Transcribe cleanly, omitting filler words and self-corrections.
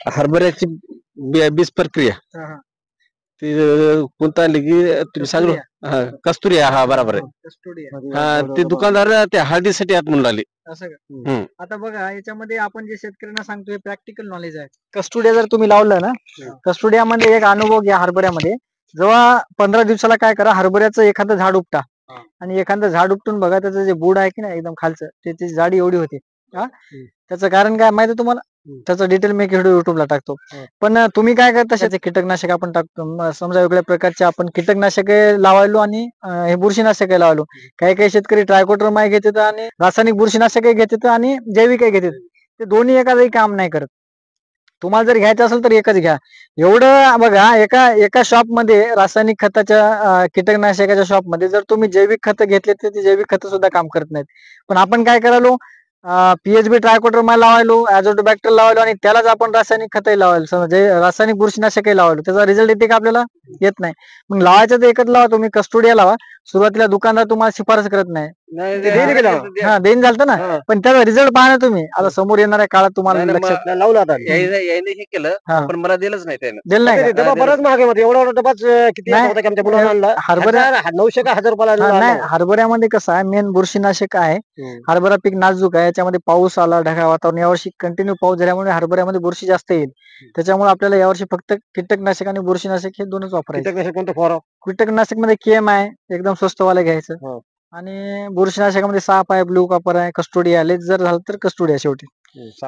हरभऱ्याची बीज प्रक्रिया हा, हा. ती कोणता आली की तुम्ही सांगलो. हा, कस्तुरी हा बरोबर आहे. कस्टोडिया हा, ते दुकानदार त्या हळदीसाठी आत म्हणून आले. असं का? हम्म. आता बघा याच्यामध्ये आपण जे शेतकऱ्यांना सांगतोय प्रॅक्टिकल नॉलेज आहे. कस्टोडिया जर तुम्ही लावलं ना, कस्टोडियामध्ये एक अनुभव घ्या हरभऱ्यामध्ये. जेव्हा 15 दिवसाला काय करा, हरभऱ्याचं एखादं झाड उपटा आणि एखादं झाड उपटून बघा, त्याचं जे बुड आहे की नाही एकदम खालचं, त्याची जाडी एवढी होती. हा, त्याचं कारण काय माहिती तुम्हाला? त्याचं डिटेल मी व्हिडिओ युट्यूबला टाकतो. पण तुम्ही काय करता, त्याचे कीटकनाशक आपण टाकतो. समजा वेगळ्या प्रकारचे आपण कीटकनाशके लावायलो आणि हे बुरशीनाशके लावलो. काही काही शेतकरी ट्रायकोडर्मा घेतात आणि रासायनिक बुरशीनाशके घेतात आणि जैविक घेतात. ते दोन्ही एका जागी काम नाही करत. तुम्हाला जर घ्यायचं असेल तर एकच घ्या. एवढं बघा, एका एका शॉपमध्ये रासायनिक खताच्या कीटकनाशकाच्या शॉपमध्ये जर तुम्ही जैविक खत घेतले तर ते जैविक खत सुद्धा काम करत नाहीत. पण आपण काय करायलो, पीएचबी ट्रायकोडर्मा लावायलो, अझोटोबॅक्टर लावायलो आणि त्यालाच आपण रासायनिक खतही लावायलो, समजा रासायनिक बुरशीनाशकही लावायलो. त्याचा रिझल्ट येते का आपल्याला? येत नाही. मग लावायचं तर एकच लावा, तुम्ही कस्टोडिया लावा. सुरुवातीला दुकानदार तुम्हाला शिफारस करत नाही. हा, देईन झालं ना, पण त्याचा रिझल्ट पहा ना तुम्ही. आता समोर येणाऱ्या काळात तुम्हाला लक्षात लावलं आता याने हे केलं, पण मला दिलंच नाही त्यानं. दिलं नाही का? डबा बराच महाग आहे मध्ये. एवढा डबाच किती नाही, होता की आमच्या मुलांना आणला? हरभरा 900 का 1000 रुपयाला नाही, आणला. हरभऱ्यामध्ये कसं आहे, मेन बुरशीनाशक आहे. हरभरा पीक नाजूक आहे, याच्यामध्ये पाऊस आला, ढगाळ वातावरण, यावर्षी कंटिन्यू पाऊस झाल्यामुळे हरभऱ्यामध्ये बुरशी जास्त येईल. त्याच्यामुळे आपल्याला यावर्षी फक्त कीटकनाशक आणि बुरशीनाशक हे दोनच वापरायचे. कीटकनाशक कोणतं फवारावं? कीटकनाशक मध्ये केम आहे, एकदम स्वस्तवाला घ्यायचं. आणि बुरशीनाशकामध्ये साप आहे, ब्लू कॉपर आहे, कस्टोडिया. लेच जर झालं तर कस्टोडिया शेवटी.